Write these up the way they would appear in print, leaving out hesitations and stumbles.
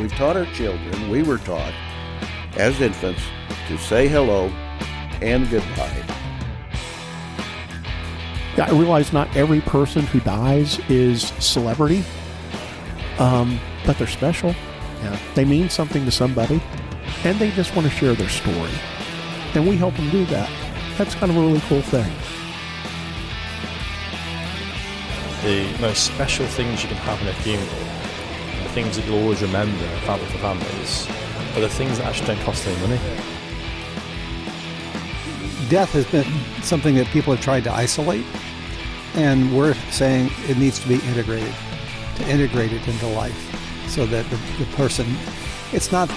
we've taught our children, we were taught as infants to say hello and goodbye. Yeah, I realize not every person who dies is celebrity, but they're special. Yeah. They mean something to somebody, and they just want to share their story. And we help them do that. That's kind of a really cool thing. The most special things you can have in a funeral, the things that you'll always remember for families, are the things that actually don't cost any money. Death has been something that people have tried to isolate, and we're saying it needs to be integrated, to integrate it into life, so that the person, it's not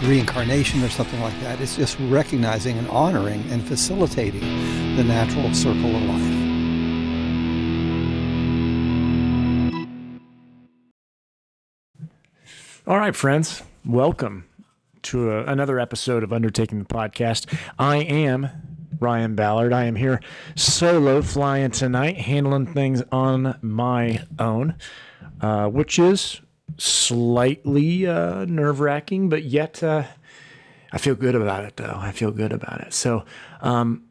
reincarnation or something like that. It's just recognizing and honoring and facilitating the natural circle of life. All right, friends, welcome to another episode of Undertaking the Podcast. I am Ryan Ballard. I am here solo flying tonight, handling things on my own, which is slightly nerve-wracking, but yet I feel good about it, though. I feel good about it. So I'm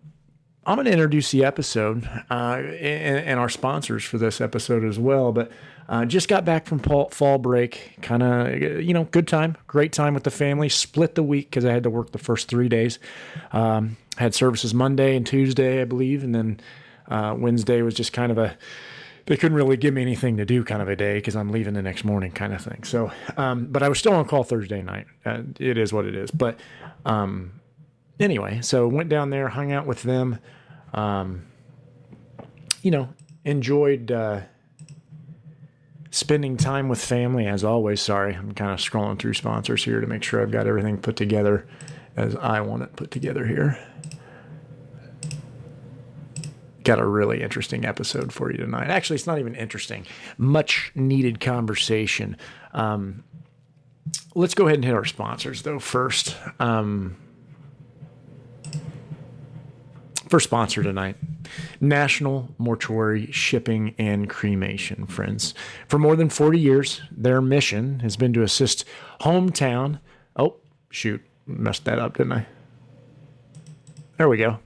going to introduce the episode and our sponsors for this episode as well, but just got back from fall break, kind of, good time, great time with the family, split the week because I had to work the first 3 days. Had services Monday and Tuesday, I believe, and then Wednesday was just kind of they couldn't really give me anything to do kind of a day because I'm leaving the next morning kind of thing. So, but I was still on call Thursday night. It is what it is. But anyway, so went down there, hung out with them, enjoyed spending time with family as always. Sorry, I'm kind of scrolling through sponsors here to make sure I've got everything put together as I want it put together here. Got a really interesting episode for you tonight. Actually, it's not even interesting. Much needed conversation. Let's go ahead and hit our sponsors, though, first. First sponsor tonight, National Mortuary Shipping and Cremation, friends. For more than 40 years, their mission has been to assist hometown. Oh, shoot. Messed that up, didn't I? There we go.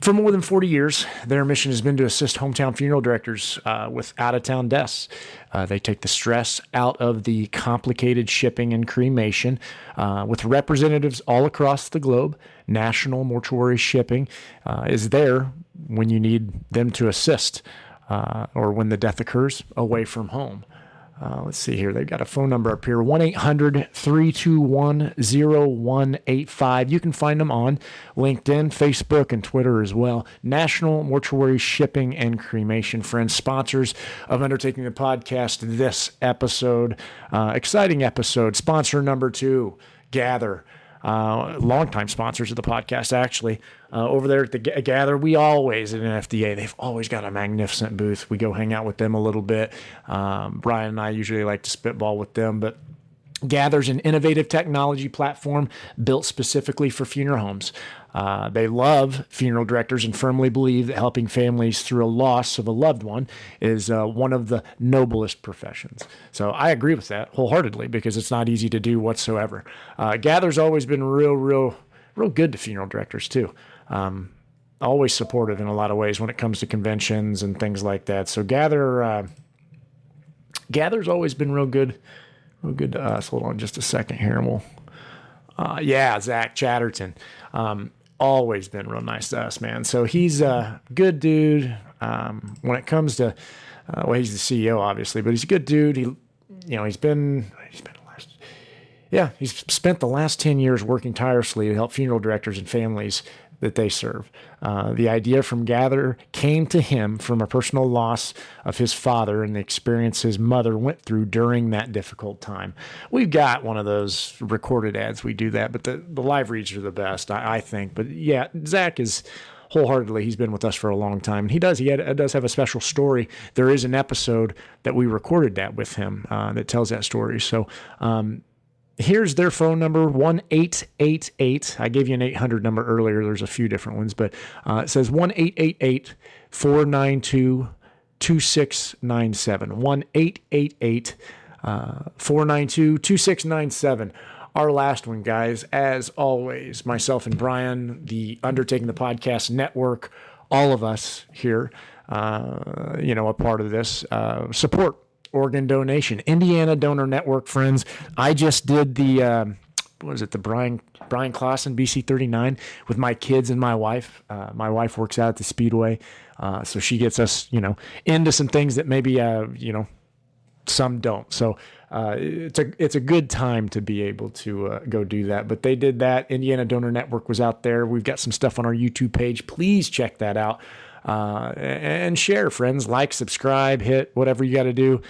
For more than 40 years, their mission has been to assist hometown funeral directors with out-of-town deaths. They take the stress out of the complicated shipping and cremation with representatives all across the globe. National Mortuary Shipping is there when you need them to assist or when the death occurs away from home. Let's see here. They've got a phone number up here, 1-800-321-0185. You can find them on LinkedIn, Facebook, and Twitter as well. National Mortuary Shipping and Cremation, friends, sponsors of Undertaking the Podcast this episode. Exciting episode. Sponsor number 2, Gather. Longtime sponsors of the podcast, actually. Over there at the Gather, we always, at NFDA, they've always got a magnificent booth. We go hang out with them a little bit. Brian and I usually like to spitball with them, but Gather's an innovative technology platform built specifically for funeral homes. They love funeral directors and firmly believe that helping families through a loss of a loved one is one of the noblest professions. So I agree with that wholeheartedly because it's not easy to do whatsoever. Gather's always been real good to funeral directors too. Always supportive in a lot of ways when it comes to conventions and things like that. So Gather's always been real good to us. Hold on just a second here and we'll, Zach Chatterton. Always been real nice to us, man. So he's a good dude. When it comes to, he's the CEO, obviously, but he's a good dude. He's spent the last 10 years working tirelessly to help funeral directors and families that they serve. The idea from Gather came to him from a personal loss of his father and the experience his mother went through during that difficult time. We've got one of those recorded ads. We do that, but the live reads are the best, I think. But yeah, Zach is wholeheartedly, he's been with us for a long time. And he does have a special story. There is an episode that we recorded that with him that tells that story. So, here's their phone number, 1-888. I gave you an 800 number earlier. There's a few different ones, but it says 1-888-492-2697. 492-2697. Our last one, guys, as always, myself and Brian, the Undertaking the Podcast Network, all of us here, a part of this, support organ donation. Indiana Donor Network, friends. I just did the, the Brian Clausen BC 39 with my kids and my wife. My wife works out at the Speedway, so she gets us, into some things that maybe, some don't. So it's a good time to be able to go do that. But they did that. Indiana Donor Network was out there. We've got some stuff on our YouTube page. Please check that out and share, friends. Like, subscribe, hit whatever you got to do.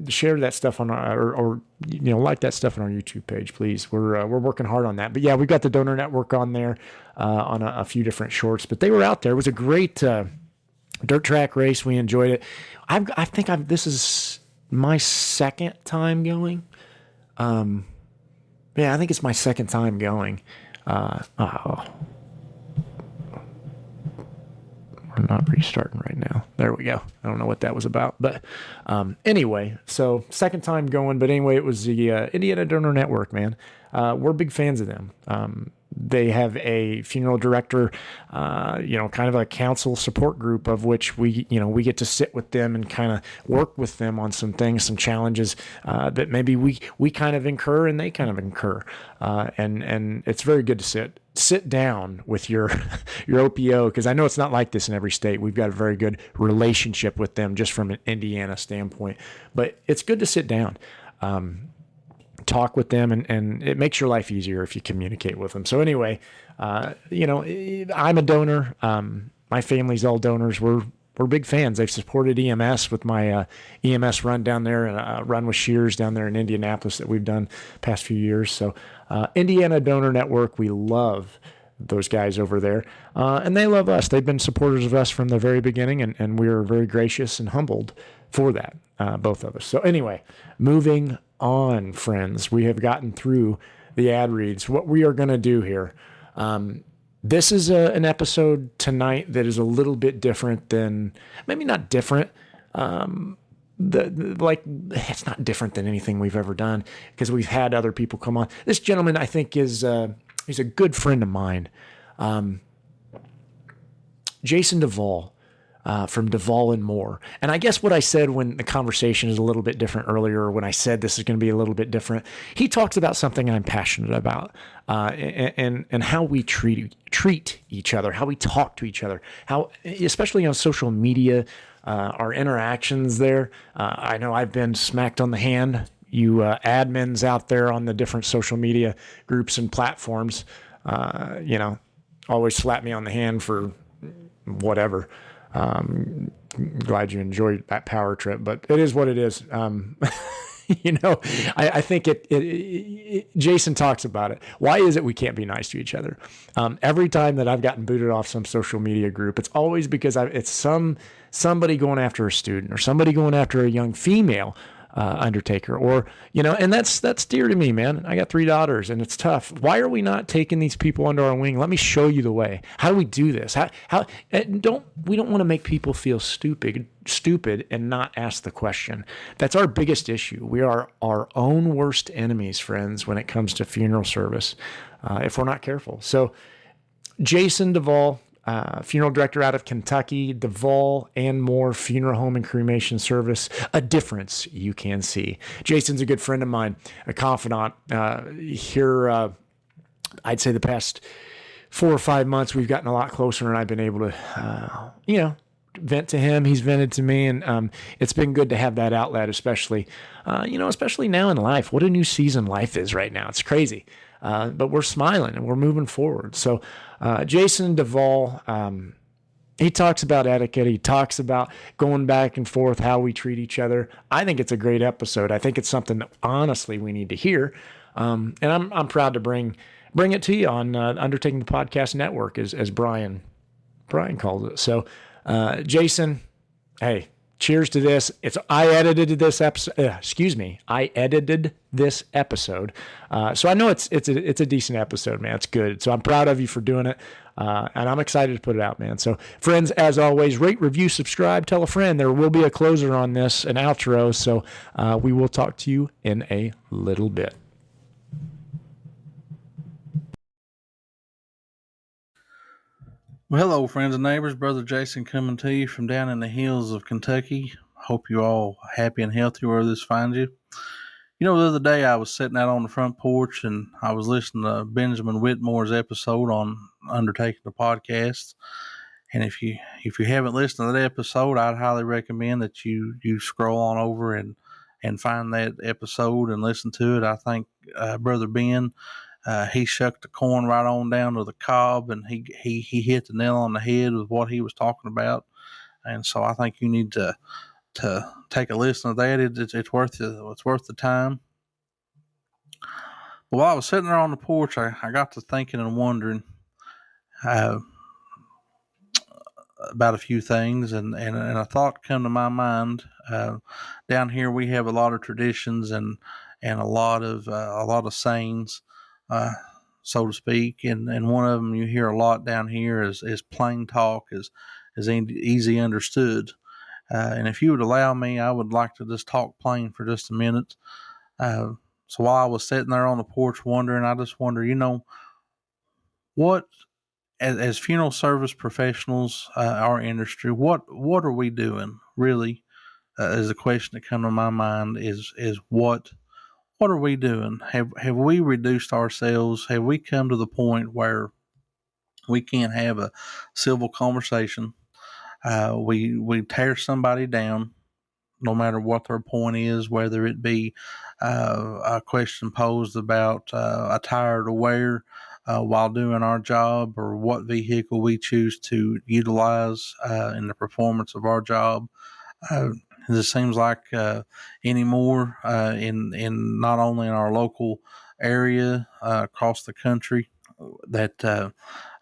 Share that stuff on our, like that stuff on our YouTube page, please. We're working hard on that. But yeah, we've got the Donor Network on there on a few different shorts. But they were out there. It was a great dirt track race. We enjoyed it. I think this is my second time going. I think it's my second time going. We're not restarting right now. There we go. I don't know what that was about. But anyway, so second time going. But anyway, it was the Indiana Donor Network, man. We're big fans of them. They have a funeral director, kind of a council support group of which we get to sit with them and kind of work with them on some things, some challenges that maybe we kind of incur and they kind of incur. And it's very good to sit down with your OPO, because I know it's not like this in every state. We've got a very good relationship with them just from an Indiana standpoint, but it's good to sit down, talk with them, and it makes your life easier if you communicate with them. So anyway, I'm a donor. My family's all donors. We're big fans. They've supported EMS with my EMS run down there, and run with Shears down there in Indianapolis that we've done past few years. So Indiana Donor Network, we love those guys over there, and they love us. They've been supporters of us from the very beginning, and we are very gracious and humbled for that, both of us. So anyway, moving on, friends. We have gotten through the ad reads. What we are going to do here, this is an episode tonight that is a little bit different than, maybe not different, it's not different than anything we've ever done, because we've had other people come on. This gentleman, I think, is he's a good friend of mine, Jason Duvall. From Duvall and More. And I guess what I said when the conversation is a little bit different earlier, when I said this is going to be a little bit different, he talks about something I'm passionate about, and how we treat each other, how we talk to each other, how, especially on social media, our interactions there. I know I've been smacked on the hand. You admins out there on the different social media groups and platforms, always slap me on the hand for whatever. Glad you enjoyed that power trip, but it is what it is. I think Jason talks about it. Why is it we can't be nice to each other? Every time that I've gotten booted off some social media group, it's always because it's somebody going after a student or somebody going after a young female undertaker, or and that's dear to me, man. I got 3 daughters, and it's tough. Why are we not taking these people under our wing? Let me show you the way. How do we do this? We don't want to make people feel stupid and not ask the question. That's our biggest issue. We are our own worst enemies, friends, when it comes to funeral service, if we're not careful. So Jason Duvall, funeral director out of Kentucky, Duvall and More Funeral Home and Cremation Service, a difference you can see. Jason's a good friend of mine, a confidant. Here, I'd say the past 4 or 5 months, we've gotten a lot closer, and I've been able to, vent to him. He's vented to me, and it's been good to have that outlet, especially now in life. What a new season life is right now. It's crazy. But we're smiling and we're moving forward. So Jason Duvall, he talks about etiquette. He talks about going back and forth, how we treat each other. I think it's a great episode. I think it's something that honestly we need to hear. And I'm proud to bring it to you on Undertaking the Podcast Network, as Brian calls it. So Jason, hey, cheers to this. I edited this episode. I edited this episode, so I know it's a decent episode, man. It's good. So I'm proud of you for doing it, and I'm excited to put it out, man. So friends, as always, rate, review, subscribe, tell a friend. There will be a closer on this, an outro. So we will talk to you in a little bit. Well, hello, friends and neighbors. Brother Jason coming to you from down in the hills of Kentucky. Hope you're all happy and healthy where this finds you. You know, the other day I was sitting out on the front porch and I was listening to Benjamin Whitmore's episode on undertaking the podcast. And if you haven't listened to that episode, I'd highly recommend that you scroll on over and find that episode and listen to it. I think Brother Ben, he shucked the corn right on down to the cob, and he hit the nail on the head with what he was talking about. And so I think you need to take a listen to that. It's worth the time. But while I was sitting there on the porch, I got to thinking and wondering about a few things, and a thought come to my mind. Down here we have a lot of traditions and a lot of sayings, so to speak, and one of them you hear a lot down here is plain talk, is easy understood. And if you would allow me, I would like to just talk plain for just a minute. So while I was sitting there on the porch wondering, I just wonder, what, as funeral service professionals, our industry, what are we doing really? Is the question that come to my mind is what are we doing? Have we reduced ourselves? Have we come to the point where we can't have a civil conversation? We tear somebody down, no matter what their point is, whether it be a question posed about attire to wear while doing our job, or what vehicle we choose to utilize in the performance of our job. It seems like anymore in not only in our local area, across the country, that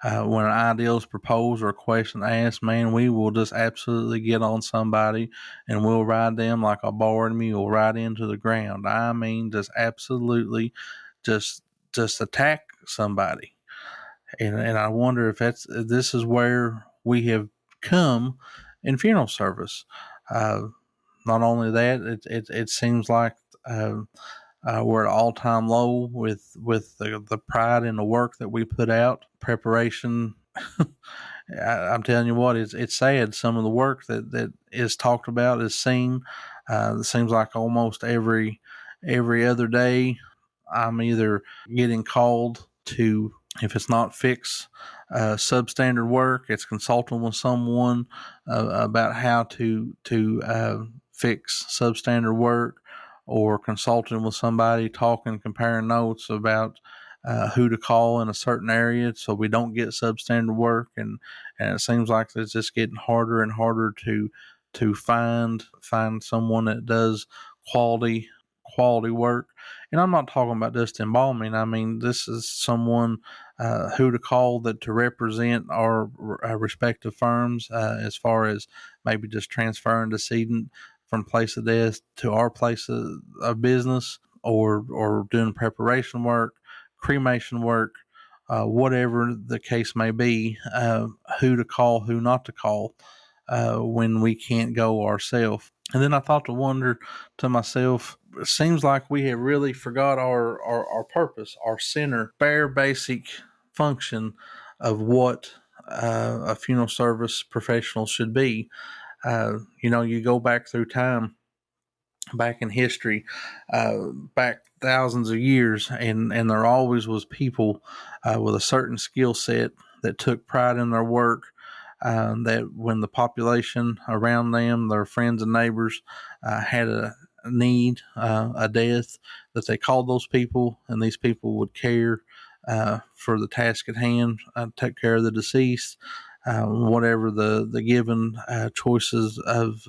when an idea is proposed or a question asked, man, we will just absolutely get on somebody and we'll ride them like a bored mule right into the ground. I mean, just absolutely just attack somebody. And I wonder if this is where we have come in funeral service. Not only that, it seems like we're at all time low with the pride in the work that we put out, preparation. I'm telling you what, it's sad. Some of the work that is talked about is seen. It seems like almost every other day, I'm either getting called to, if it's not fix substandard work, it's consulting with someone about how to fix substandard work, or consulting with somebody, talking, comparing notes about who to call in a certain area so we don't get substandard work. And it seems like it's just getting harder and harder to find someone that does quality work. And I'm not talking about just embalming. I mean, this is someone who to call to represent our respective firms, as far as maybe just transferring decedent from place of death to our place of business, or doing preparation work, cremation work, whatever the case may be, who to call, who not to call, when we can't go ourselves. And then I thought to wonder to myself, it seems like we have really forgot our purpose, our center, bare basic function of what a funeral service professional should be. You go back through time, back in history, back thousands of years, and there always was people with a certain skill set that took pride in their work, that when the population around them, their friends and neighbors, had a need, a death, that they called those people, and these people would care for the task at hand, take care of the deceased, whatever the given choices of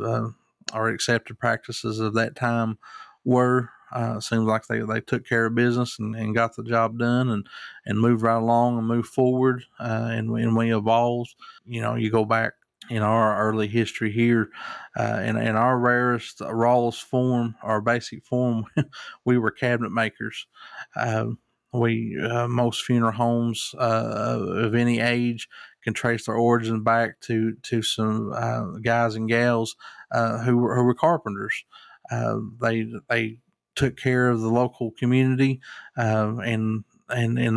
or accepted practices of that time were. Seems like they took care of business and got the job done and moved right along and moved forward, and we evolved. You go back in our early history here. In our rarest, rawest form, our basic form, we were cabinet makers. Uh, most funeral homes of any age can trace their origin back to some guys and gals who were carpenters. They took care of the local community and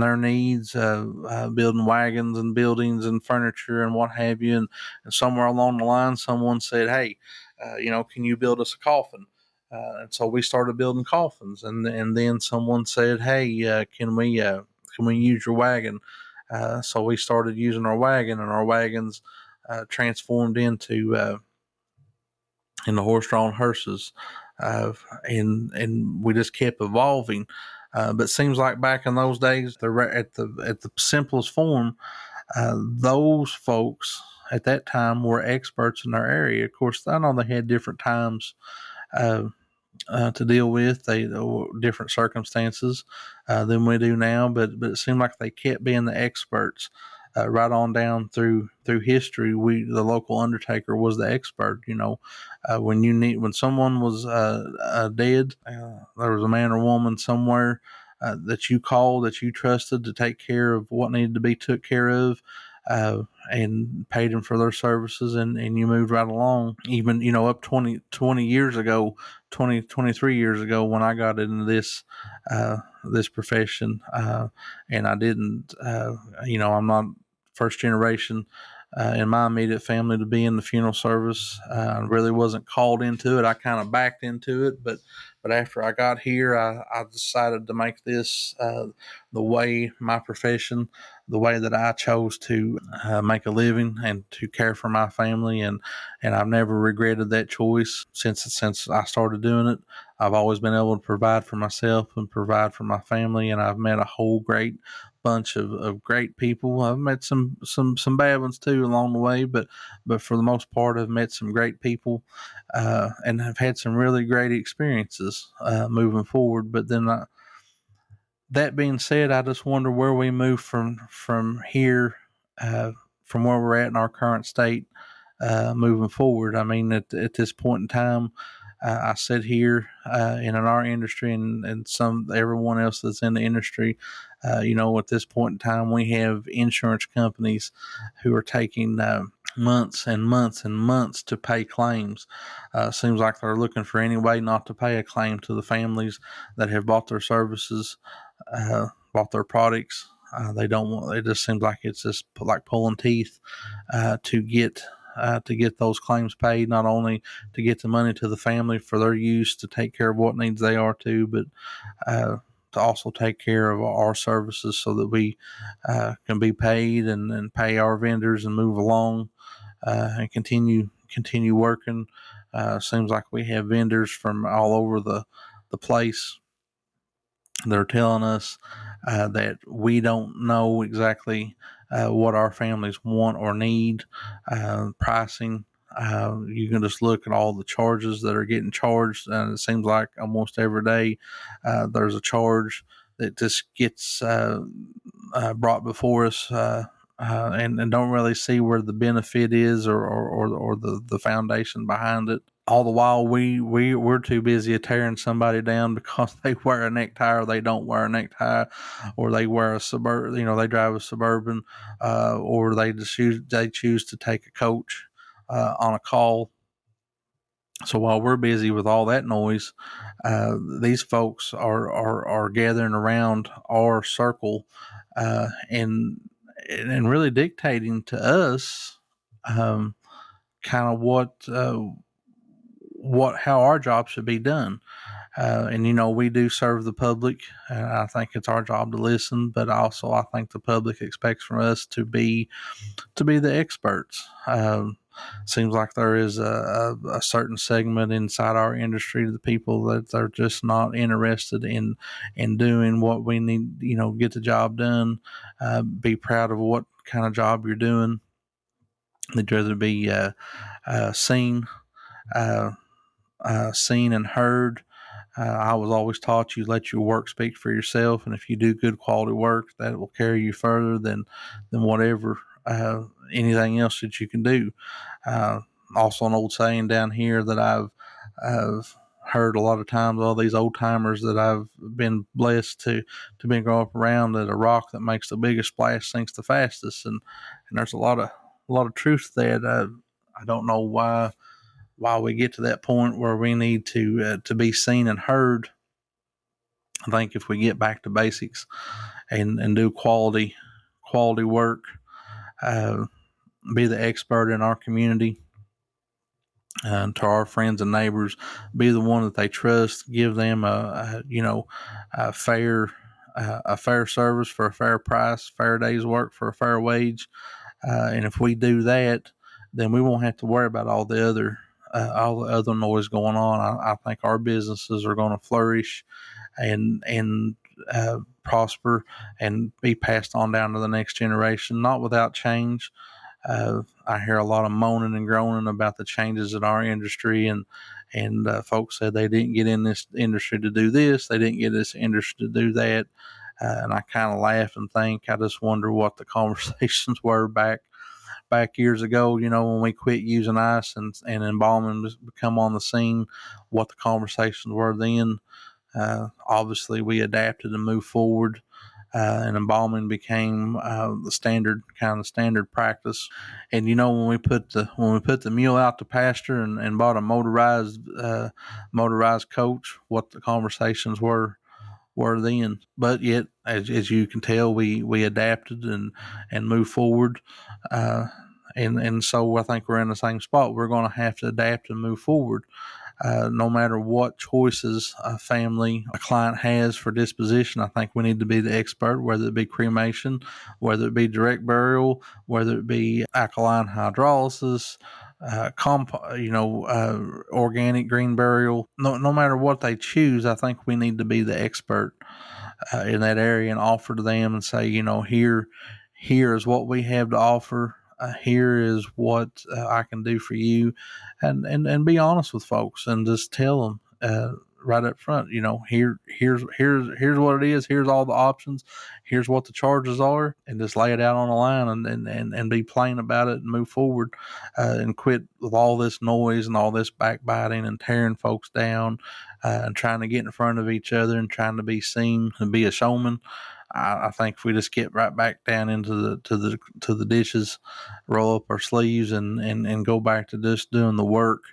their needs, building wagons and buildings and furniture and what have you. And somewhere along the line, someone said, "Hey, can you build us a coffin?" And so we started building coffins. And then someone said, "Hey, can we use your wagon?" So we started using our wagon, and our wagons transformed into horse-drawn hearses, uh, and we just kept evolving. But it seems like back in those days, at the simplest form, those folks at that time were experts in their area. Of course, I know they had different times uh, to deal with, they different circumstances than we do now, but it seemed like they kept being the experts. Right on down through history, the local undertaker was the expert. When someone was dead, there was a man or woman somewhere that you called, that you trusted to take care of what needed to be took care of, and paid them for their services, and you moved right along. Even up 20 years ago, 23 years ago, when I got into this profession, and I didn't, I'm not first generation in my immediate family to be in the funeral service. I really wasn't called into it. I kind of backed into it, but after I got here, I decided to make this the way, my profession, the way that I chose to make a living and to care for my family, and I've never regretted that choice since I started doing it. I've always been able to provide for myself and provide for my family, and I've met a whole great bunch of great people. I've met some bad ones too along the way, but for the most part, I've met some great people, and have had some really great experiences moving forward. But then, that being said, I just wonder where we move from here, uh, from where we're at in our current state, moving forward. I mean, at this point in time, I sit here in our industry, and everyone else that's in the industry. At this point in time, we have insurance companies who are taking months and months and months to pay claims. Seems like they're looking for any way not to pay a claim to the families that have bought their services, bought their products. They don't want. It just seems like it's just like pulling teeth to get those claims paid. Not only to get the money to the family for their use to take care of what needs they are to, but to also take care of our services so that we can be paid and pay our vendors and move along and continue working. Seems like we have vendors from all over the place. They're telling us that we don't know exactly what our families want or need, pricing. You can just look at all the charges that are getting charged, and it seems like almost every day there's a charge that just gets brought before us. And don't really see where the benefit is, or the foundation behind it. All the while, we're too busy tearing somebody down because they wear a necktie or they don't wear a necktie, or they wear a suburban, they drive a Suburban, or they choose to take a coach on a call. So while we're busy with all that noise, these folks are gathering around our circle, and really dictating to us, kind of how our job should be done. And we do serve the public. I think it's our job to listen, but also I think the public expects from us to be the experts. Seems like there is a certain segment inside our industry, the people that are just not interested in doing what we need. Get the job done. Be proud of what kind of job you're doing. They'd rather be seen, uh, seen and heard. I was always taught, you let your work speak for yourself, and if you do good quality work, that will carry you further than whatever anything else that you can do. Also, an old saying down here that I've heard a lot of times, all these old timers that I've been blessed to be growing up around, that a rock that makes the biggest splash sinks the fastest, and there's a lot of truth to that. I don't know why we get to that point where we need to be seen and heard. I think if we get back to basics and do quality work, uh, be the expert in our community, to our friends and neighbors, be the one that they trust, give them a fair service for a fair price, fair day's work for a fair wage, and if we do that, then we won't have to worry about all the other noise going on. I think our businesses are going to flourish and prosper and be passed on down to the next generation, not without change. I hear a lot of moaning and groaning about the changes in our industry, and folks said they didn't get in this industry to do this, they didn't get this industry to do that, and I kind of laugh and think, I just wonder what the conversations were back years ago. When we quit using ice and embalming come on the scene, what the conversations were then. Obviously, we adapted and moved forward. And embalming became the standard practice. And when we put the mule out to pasture and bought a motorized coach, what the conversations were then. But yet, as you can tell, we adapted and moved forward. And so I think we're in the same spot. We're going to have to adapt and move forward. No matter what choices a client has for disposition, I think we need to be the expert, whether it be cremation, whether it be direct burial, whether it be alkaline hydrolysis, organic green burial. No matter what they choose, I think we need to be the expert in that area and offer to them and say, here is what we have to offer. Here is what I can do for you, and be honest with folks and just tell them right up front. Here's what it is. Here's all the options. Here's what the charges are, and just lay it out on the line and be plain about it and move forward, and quit with all this noise and all this backbiting and tearing folks down, and trying to get in front of each other and trying to be seen and be a showman. I think if we just get right back down into the dishes, roll up our sleeves and go back to just doing the work,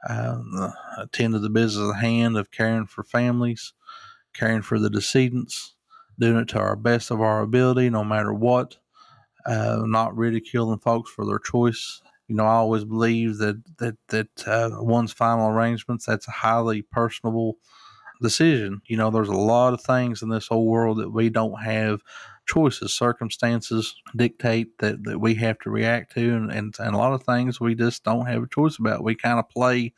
attend to the business at hand of caring for families, caring for the decedents, doing it to our best of our ability, no matter what, not ridiculing folks for their choice. I always believe that one's final arrangements, that's a highly personable decision. There's a lot of things in this whole world that we don't have choices. Circumstances dictate that we have to react to, and a lot of things we just don't have a choice about. We kind of play,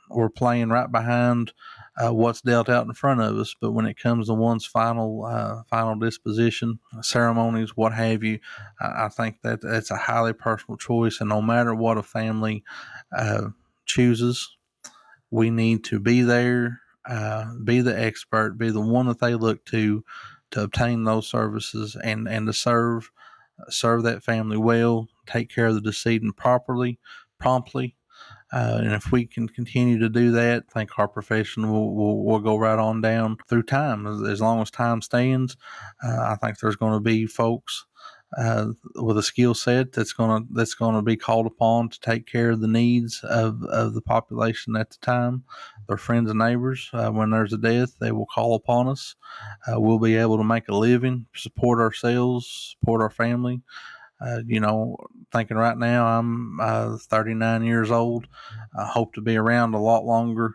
we're playing right behind what's dealt out in front of us. But when it comes to one's final disposition, ceremonies, what have you, I think that's a highly personal choice. And no matter what a family chooses, we need to be there, be the expert, be the one that they look to obtain those services and to serve that family well, take care of the decedent promptly. And if we can continue to do that, I think our profession will go right on down through time. As long as time stands, I think there's going to be folks with a skill set that's going to be called upon to take care of the needs of the population at the time. Their friends and neighbors, when there's a death, they will call upon us. We'll be able to make a living, support ourselves, support our family. Thinking right now, I'm 39 years old. I hope to be around a lot longer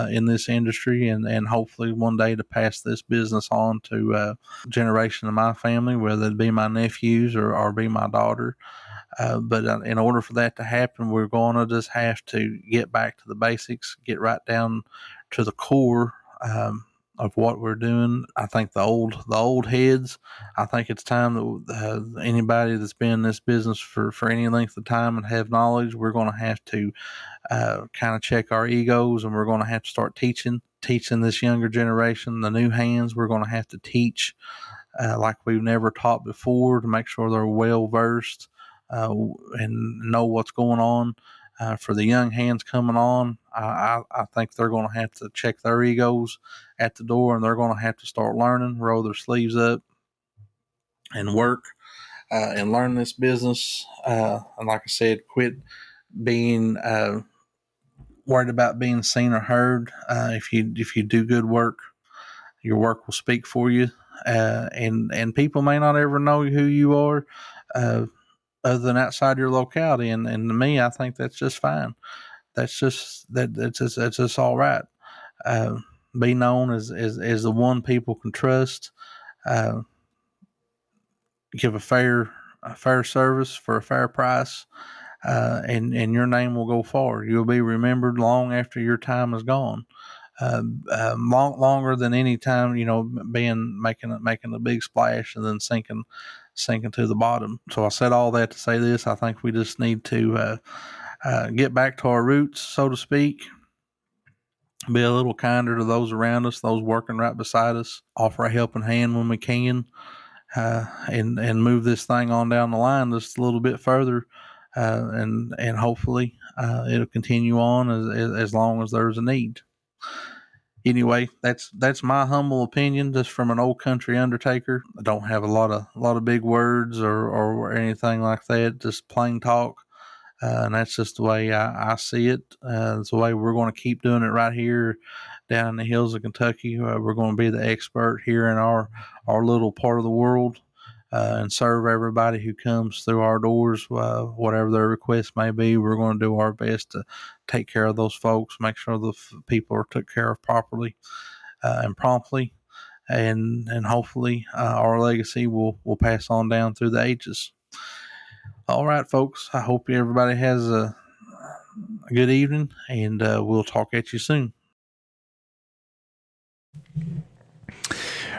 in this industry, and hopefully one day to pass this business on to a generation of my family, whether it be my nephews or be my daughter. But in order for that to happen, we're going to just have to get back to the basics, get right down to the core of what we're doing. I think the old heads, I think it's time that anybody that's been in this business for any length of time and have knowledge, we're going to have to kind of check our egos, and we're going to have to start teaching this younger generation, the new hands. We're going to have to teach like we've never taught before, to make sure they're well versed and know what's going on. For the young hands coming on, I think they're going to have to check their egos at the door, and they're going to have to start learning, roll their sleeves up, and work and learn this business. And like I said, quit being worried about being seen or heard. If you do good work, your work will speak for you. And people may not ever know who you are, other than outside your locality. And to me, I think that's just fine. That's just all right. Be known as the one people can trust. Give a fair service for a fair price, and your name will go far. You'll be remembered long after your time is gone. Longer than any time, making a big splash and then sinking to the bottom. So I said all that to say this. I think we just need to get back to our roots, so to speak. Be a little kinder to those around us, those working right beside us. Offer a helping hand when we can, and move this thing on down the line just a little bit further, and hopefully it'll continue on as long as there's a need. Anyway, that's my humble opinion, just from an old country undertaker. I don't have a lot of big words or anything like that. Just plain talk, and that's just the way I see it. It's the way we're going to keep doing it right here down in the hills of Kentucky. We're going to be the expert here in our little part of the world, and serve everybody who comes through our doors, whatever their request may be. We're going to do our best to take care of those folks, make sure the people are took care of properly and promptly, and hopefully our legacy will pass on down through the ages. All right, folks, I hope everybody has a good evening, and we'll talk at you soon.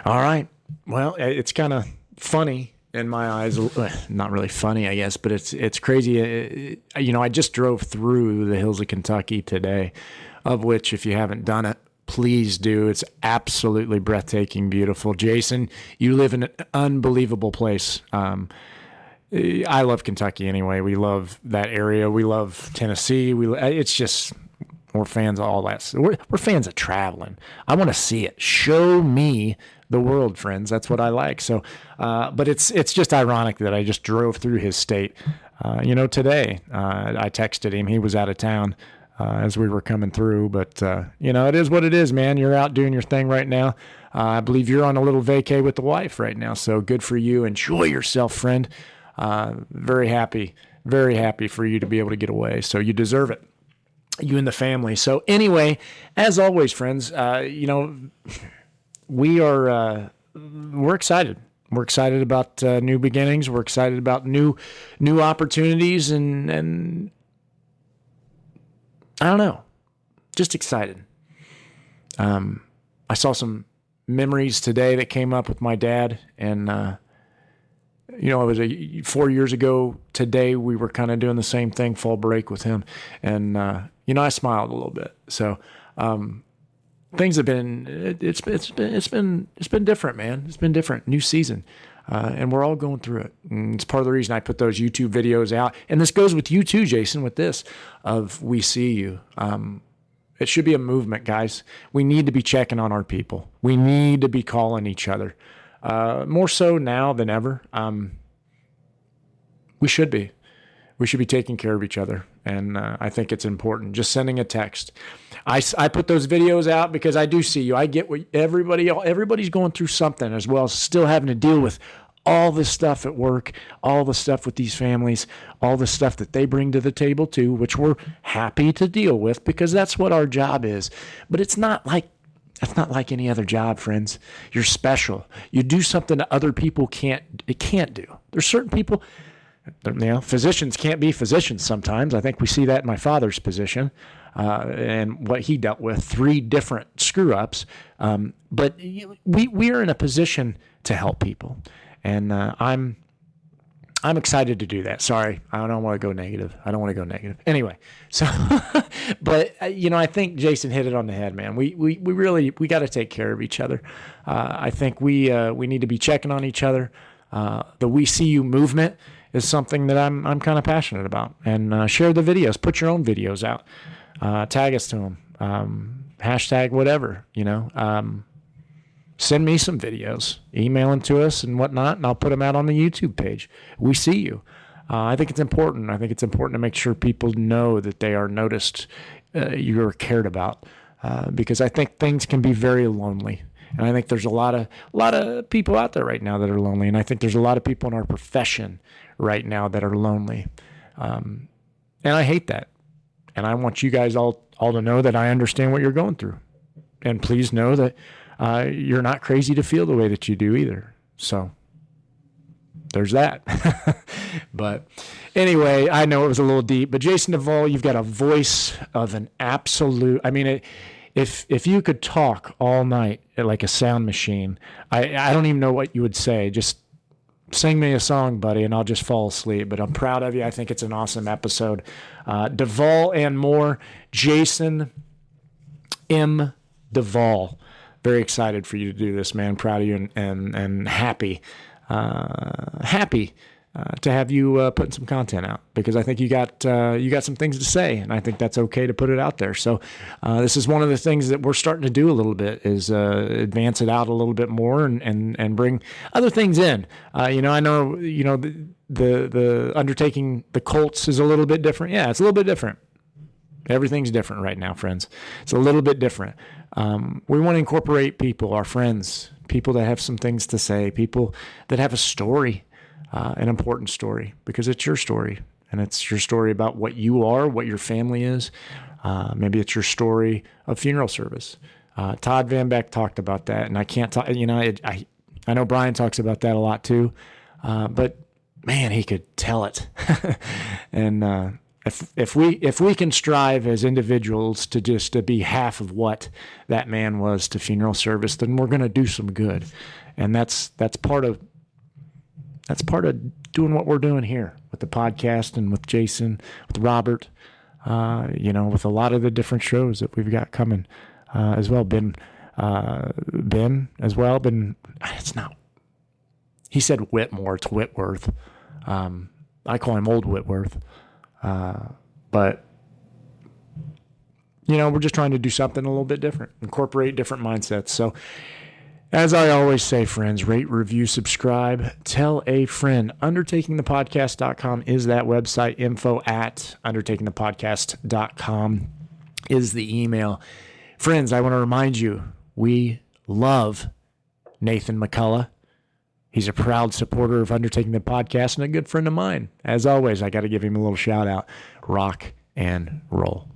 All right. Well, it's kind of funny in my eyes. Not really funny, I guess, but it's crazy. I just drove through the hills of Kentucky today, of which, if you haven't done it, please do. It's absolutely breathtaking, beautiful. Jason, you live in an unbelievable place. I love Kentucky anyway. We love that area. We love Tennessee. It's just, we're fans of all that. We're fans of traveling. I want to see it. Show me the world, friends. That's what I like. So, but it's just ironic that I just drove through his state. Today, I texted him. He was out of town as we were coming through. But, it is what it is, man. You're out doing your thing right now. I believe you're on a little vacay with the wife right now. So good for you. Enjoy yourself, friend. Very happy for you to be able to get away. So you deserve it. You and the family. So anyway, as always, friends, we're excited. We're excited about new beginnings. We're excited about new opportunities, and I don't know, just excited. I saw some memories today that came up with my dad, and it was 4 years ago today. We were kind of doing the same thing, fall break with him, and I smiled a little bit. So things have been it's been different, man. It's been different. New season, and we're all going through it. And it's part of the reason I put those YouTube videos out. And this goes with you too, Jason. With this of We See You. It should be a movement, guys. We need to be checking on our people. We need to be calling each other. More so now than ever. We should be taking care of each other. And I think it's important. Just sending a text. I put those videos out because I do see you. I get what everybody's going through something, as well as still having to deal with all this stuff at work, all the stuff with these families, all the stuff that they bring to the table too, which we're happy to deal with because that's what our job is. But that's not like any other job, friends. You're special. You do something that other people can't do. There's certain people, physicians can't be physicians sometimes. I think we see that in my father's position and what he dealt with, 3 different screw-ups. But we are in a position to help people. And I'm excited to do that. Sorry, I don't want to go negative. Anyway, so, but I think Jason hit it on the head, man. We really got to take care of each other. I think we need to be checking on each other. The We See You movement is something that I'm kind of passionate about. And share the videos. Put your own videos out. Tag us to them. Hashtag whatever, Send me some videos. Email them to us and whatnot, and I'll put them out on the YouTube page. We see you. I think it's important. I think it's important to make sure people know that they are noticed, you're cared about, because I think things can be very lonely. And I think there's a lot of people out there right now that are lonely. And I think there's a lot of people in our profession right now that are lonely. And I hate that. And I want you guys all to know that I understand what you're going through. And please know that you're not crazy to feel the way that you do either. So there's that. But anyway, I know it was a little deep, but Jason Duvall, you've got a voice of an absolute, if you could talk all night like a sound machine, I don't even know what you would say. Just sing me a song, buddy, and I'll just fall asleep. But I'm proud of you. I think it's an awesome episode. Duvall and more. Jason M. Duvall. Very excited for you to do this, man. Proud of you and happy. Happy to have you putting some content out, because I think you got some things to say, and I think that's okay to put it out there. So this is one of the things that we're starting to do a little bit, is advance it out a little bit more and bring other things in. I know the undertaking the Colts is a little bit different. Yeah, it's a little bit different. Everything's different right now, friends. It's a little bit different. We want to incorporate people, our friends, people that have some things to say, people that have a story, an important story, because it's your story, and it's your story about what you are, what your family is. Maybe it's your story of funeral service. Todd Van Beck talked about that, and I can't talk. I know Brian talks about that a lot too, but man, he could tell it. And if we can strive as individuals to be half of what that man was to funeral service, then we're going to do some good, and that's part of doing what we're doing here with the podcast and with Jason, with Robert, with a lot of the different shows that we've got coming as well. Ben as well. It's not. He said Whitmore. It's Whitworth. I call him Old Whitworth. But we're just trying to do something a little bit different, incorporate different mindsets. So as I always say, friends, rate, review, subscribe, tell a friend. Undertakingthepodcast.com is that website. info@undertakingthepodcast.com is the email. Friends, I want to remind you, we love Nathan McCullough. He's a proud supporter of Undertaking the Podcast and a good friend of mine. As always, I got to give him a little shout out. Rock and roll.